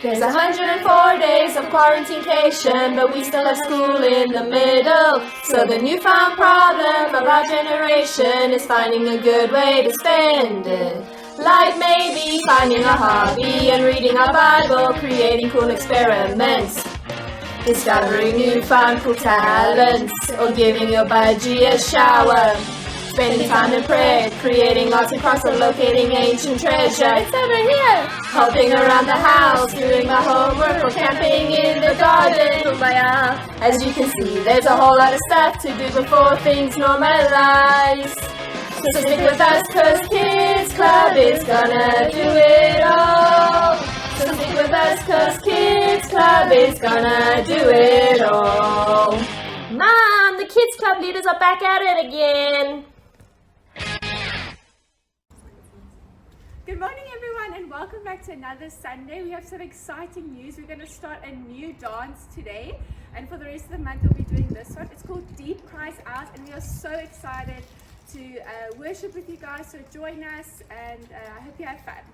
There's 104 days of quarantinecation, but we still have school in the middle. So the newfound problem of our generation is finding a good way to spend it. Like maybe finding a hobby and reading our Bible, creating cool experiments, discovering newfound cool talents, or giving your budgie a shower. Spending time in prayer, creating arts and crafts, or locating ancient treasure. It's over here! Helping around the house, doing my homework, or camping in the garden. As you can see, there's a whole lot of stuff to do before things normalize. So stick with us, cause Kids Club is gonna do it all. So stick with us, cause Kids Club is gonna do it all. Mom, the Kids Club leaders are back at it again. Good morning everyone and welcome back to another Sunday. We have some exciting news. We're going to start a new dance today, and for the rest of the month we'll be doing this one. It's called Deep Cries Out, and we are so excited to worship with you guys, so join us, and I hope you have fun.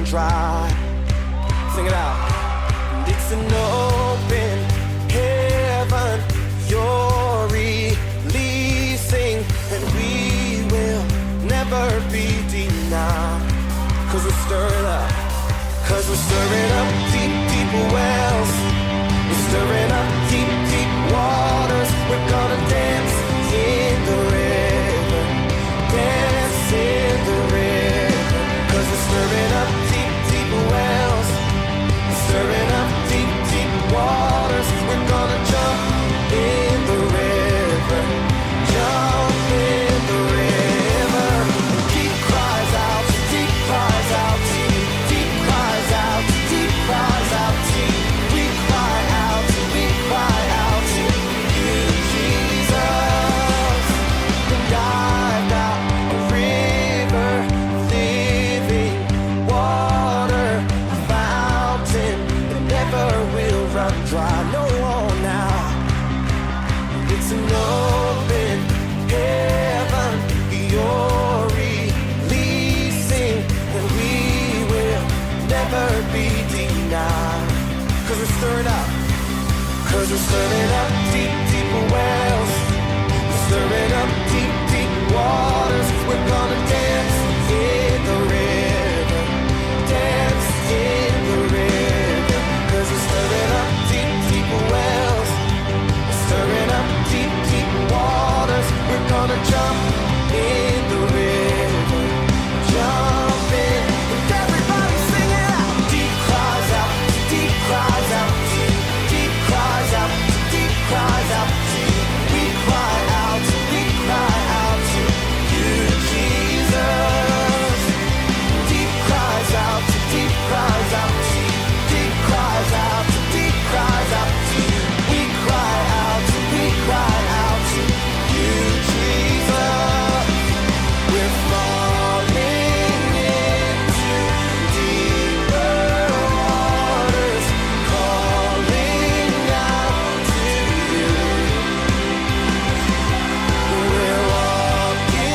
Dry. Sing it out. And it's an open heaven you're releasing, and we will never be denied. Cause we're stirring up. Cause we're stirring up deep, deep wells. We're stirring up deep, deep waters. We're gonna dance in the river. Dance in the river. Cause we're stirring up wells, stirring up deep, deep waters. We're gonna jump in the river, jump in the river. Deep cries out, deep cries out, deep cries out, deep cries out. We cry out to you, Jesus. And I've got a river of living water, will run dry. No more now. It's an open heaven you're releasing, and we will never be denied. Cause we're stirring up. Cause we're stirring up deep, deep wells. We're stirring up deep, deep waters. We're gonna dance in the river. Dance in the river. Cause we're stirring up deep, deep wells. We're stirring up deep, deep waters. We're gonna jump in the river. Jump in. And everybody sing it out. Deep cries out, deep cries out, deep cries out, deep cries out. We cry out to you, Jesus. Deep cries out, deep cries out. Cries out, deep cries out to you. We cry out to you, Jesus. We're falling into deeper waters, calling out to you. We're walking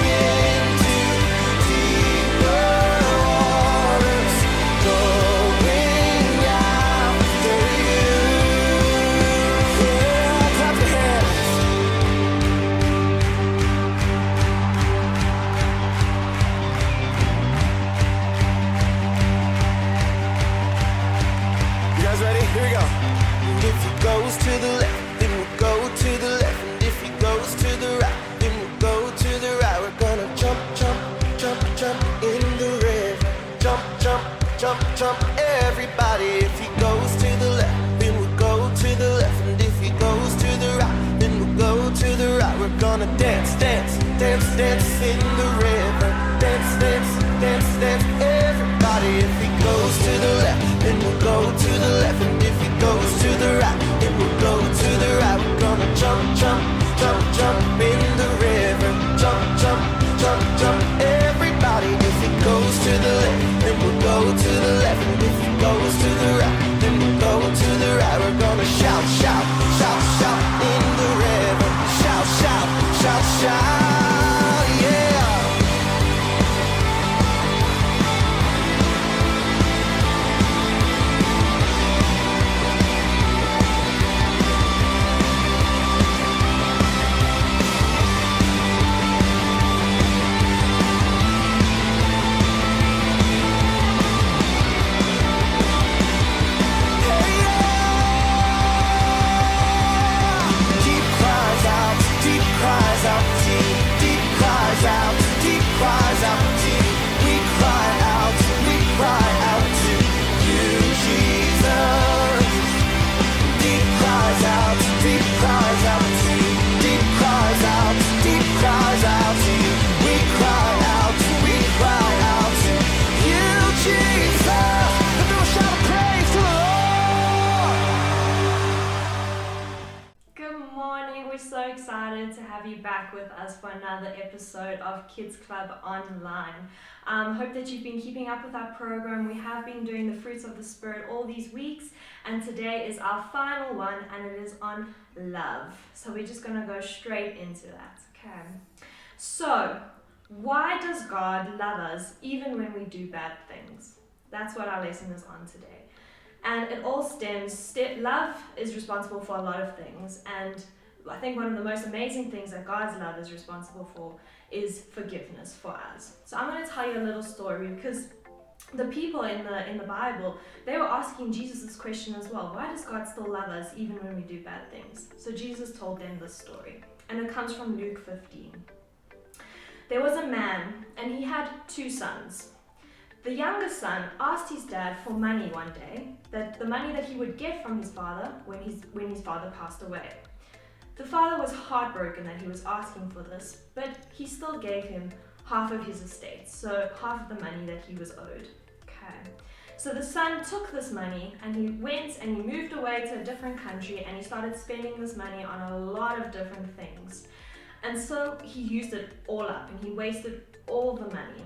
into deeper waters, going after you. Yeah, clap your hands. You guys ready? Here we go. And if he goes to the left, then we'll go to the left. And if he goes to the right, then we'll go to the right. We're gonna jump, jump, jump, jump in the river. Jump, jump, jump, jump, everybody. If he goes to the left, then we'll go to the left. And if he goes to the right, then we'll go to the right. We're gonna dance, dance, dance, dance in the river. Dance, dance, dance, dance, everybody. If he goes to the left, then we'll go to the left. And if he goes to the right, then we'll go to the right. shout, shout, shout in the river. Shout, shout, shout, shout, yeah. Back with us for another episode of Kids Club Online. Hope that you've been keeping up with our program. We have been doing the fruits of the Spirit all these weeks, and today is our final one, and it is on love. So we're just going to go straight into that. Okay. So, why does God love us even when we do bad things? That's what our lesson is on today. And it all love is responsible for a lot of things, and I think one of the most amazing things that God's love is responsible for is forgiveness for us. So I'm going to tell you a little story, because the people in the Bible, they were asking Jesus this question as well. Why does God still love us even when we do bad things? So Jesus told them this story, and it comes from Luke 15. There was a man, and he had 2 sons. The younger son asked his dad for money one day, that the money that he would get from his father when his father passed away. The father was heartbroken that he was asking for this, but he still gave him half of his estate, so half of the money that he was owed. Okay. So the son took this money and he went and he moved away to a different country, and he started spending this money on a lot of different things. And so he used it all up and he wasted all the money.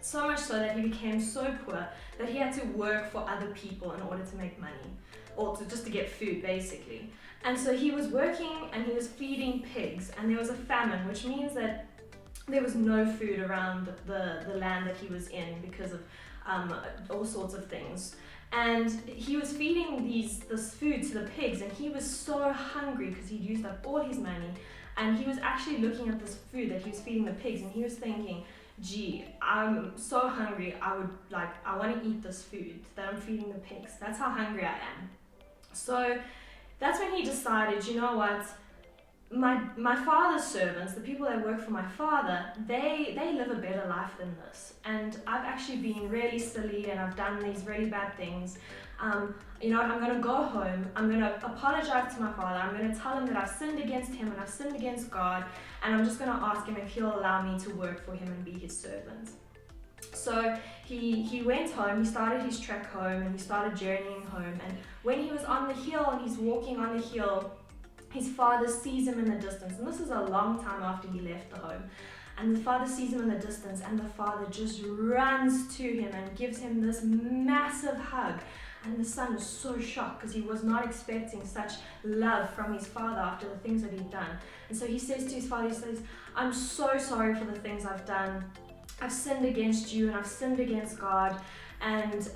So much so that he became so poor that he had to work for other people in order to make money, or just to get food basically. And so he was working and he was feeding pigs, and there was a famine, which means that there was no food around the land that he was in because of all sorts of things. And he was feeding this food to the pigs, and he was so hungry because he'd used up all his money, and he was actually looking at this food that he was feeding the pigs, and he was thinking, gee, I'm so hungry, I want to eat this food that I'm feeding the pigs. That's how hungry I am. So that's when he decided, you know what, my father's servants, the people that work for my father, they live a better life than this. And I've actually been really silly and I've done these really bad things. You know what, I'm going to go home, I'm going to apologize to my father, I'm going to tell him that I've sinned against him and I've sinned against God, and I'm just going to ask him if he'll allow me to work for him and be his servant. So he went home, he started his trek home, and he started journeying home. And when he was on the hill and he's walking on the hill, his father sees him in the distance. And this is a long time after he left the home. And the father sees him in the distance, and the father just runs to him and gives him this massive hug. And the son is so shocked because he was not expecting such love from his father after the things that he'd done. And so he says to his father, he says, I'm so sorry for the things I've done. I've sinned against you and I've sinned against God, and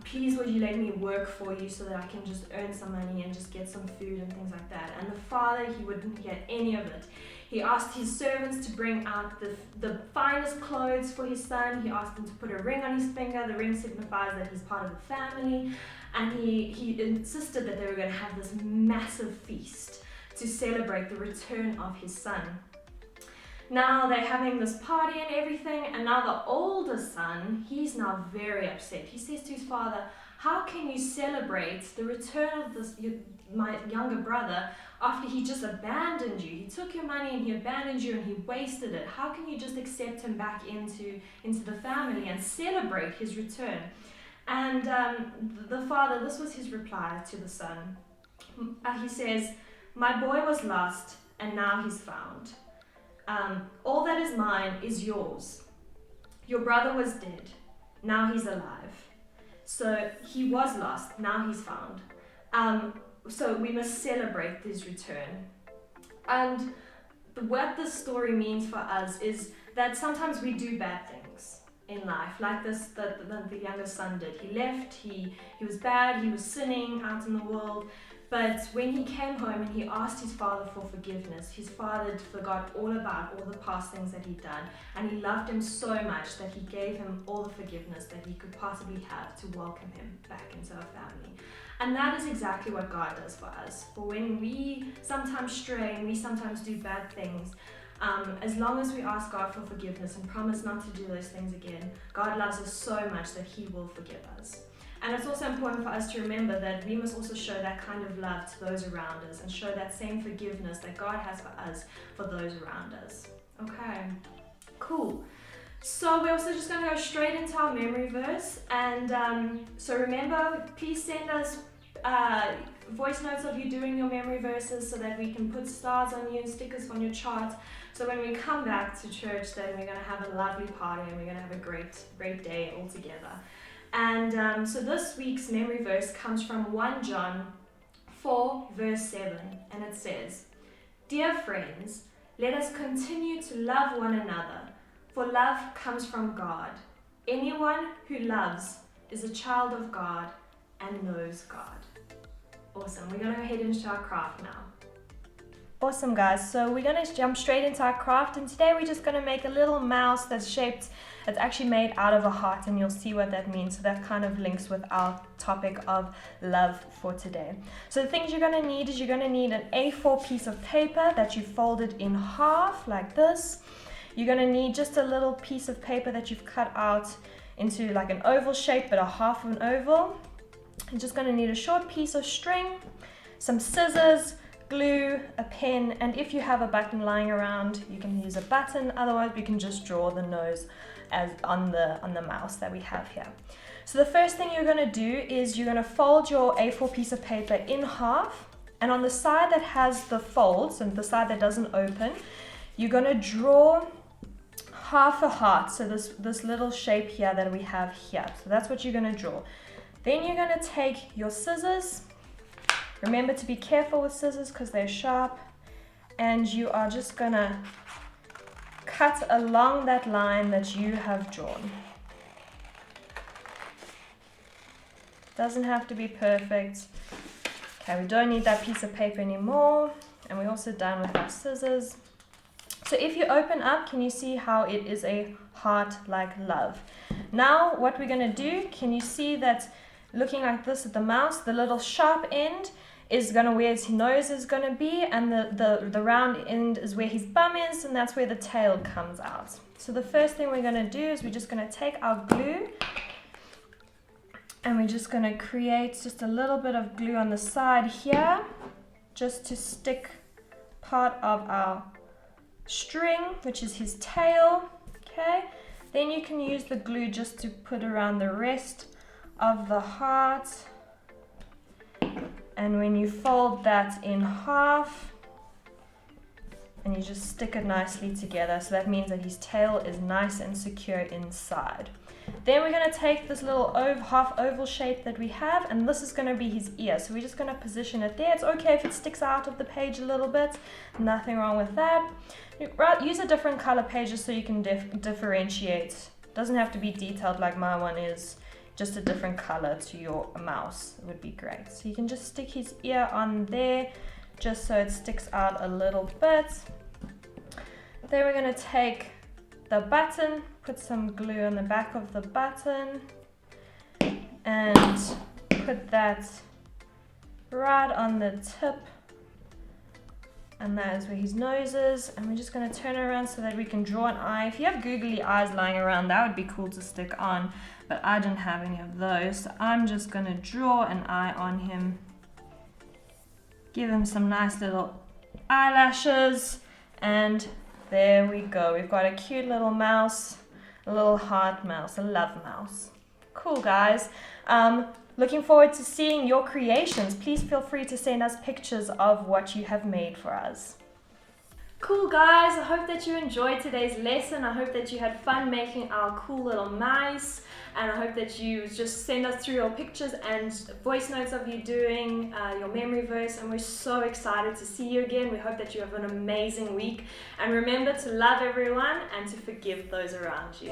please would you let me work for you so that I can just earn some money and just get some food and things like that. And the father, he wouldn't hear any of it. He asked his servants to bring out the finest clothes for his son. He asked them to put a ring on his finger. The ring signifies that he's part of the family. And he insisted that they were going to have this massive feast to celebrate the return of his son. Now they're having this party and everything, and now the older son, he's now very upset. He says to his father, how can you celebrate the return of my younger brother after he just abandoned you? He took your money and he abandoned you and he wasted it. How can you just accept him back into the family and celebrate his return? And the father, this was his reply to the son. He says, my boy was lost and now he's found. All that is mine is yours. Your brother was dead, now he's alive. So he was lost, now he's found. so we must celebrate his return. And what this story means for us is that sometimes we do bad things in life, like this, the younger son did. He left, he was bad, he was sinning out in the world, but when he came home and he asked his father for forgiveness, his father forgot all about all the past things that he'd done, and he loved him so much that he gave him all the forgiveness that he could possibly have to welcome him back into our family. And that is exactly what God does for us. For when we sometimes stray and we sometimes do bad things, as long as we ask God for forgiveness and promise not to do those things again, God loves us so much that he will forgive us. And it's also important for us to remember that we must also show that kind of love to those around us and show that same forgiveness that God has for us for those around us. Okay, cool. So we're also just going to go straight into our memory verse. And so remember, please send us voice notes of you doing your memory verses so that we can put stars on you and stickers on your chart. So when we come back to church, then we're going to have a lovely party and we're going to have a great day all together. And so this week's memory verse comes from 1 John 4 verse 7, and it says, "Dear friends, let us continue to love one another, for love comes from God. Anyone who loves is a child of God and knows God." Awesome. We're going to go ahead into our craft now. Awesome, guys. So we're going to jump straight into our craft, and today we're just going to make a little mouse that's actually made out of a heart, and you'll see what that means. So that kind of links with our topic of love for today. So the things you're going to need is you're going to need an A4 piece of paper that you folded in half like this. You're going to need just a little piece of paper that you've cut out into like an oval shape, but a half of an oval. You're just going to need a short piece of string, some scissors, glue, a pen, and if you have a button lying around, you can use a button. Otherwise, we can just draw the nose as on the mouse that we have here. So the first thing you're going to do is you're going to fold your A4 piece of paper in half, and on the side that has the folds and the side that doesn't open, you're going to draw half a heart. So this little shape here that we have here. So that's what you're going to draw. Then you're going to take your scissors. Remember to be careful with scissors because they're sharp, and you are just going to cut along that line that you have drawn. Doesn't have to be perfect. Okay, we don't need that piece of paper anymore, and we're also done with our scissors. So if you open up, can you see how it is a heart like love? Now what we're going to do, can you see that looking like this at the mouse, the little sharp end is going to where his nose is going to be, and the round end is where his bum is, and that's where the tail comes out. So the first thing we're going to do is we're just going to take our glue, and we're just going to create just a little bit of glue on the side here, just to stick part of our string, which is his tail. Okay, then you can use the glue just to put around the rest of the heart. And when you fold that in half, and you just stick it nicely together, so that means that his tail is nice and secure inside. Then we're going to take this little half oval shape that we have, and this is going to be his ear. So we're just going to position it there. It's okay if it sticks out of the page a little bit. Nothing wrong with that. Use a different color page so you can differentiate. It doesn't have to be detailed like my one is. Just a different color to your mouse would be great. So you can just stick his ear on there just so it sticks out a little bit. Then we're going to take the button, put some glue on the back of the button, and put that right on the tip, and that is where his nose is. And we're just going to turn it around so that we can draw an eye. If you have googly eyes lying around, that would be cool to stick on, but I don't have any of those, so I'm just going to draw an eye on him. Give him some nice little eyelashes, and there we go. We've got a cute little mouse, a little heart mouse, a love mouse. Cool, guys. Looking forward to seeing your creations. Please feel free to send us pictures of what you have made for us. Cool guys, I hope that you enjoyed today's lesson. I hope that you had fun making our cool little mice, and I hope that you just send us through your pictures and voice notes of you doing your memory verse, and we're so excited to see you again. We hope that you have an amazing week, and remember to love everyone and to forgive those around you.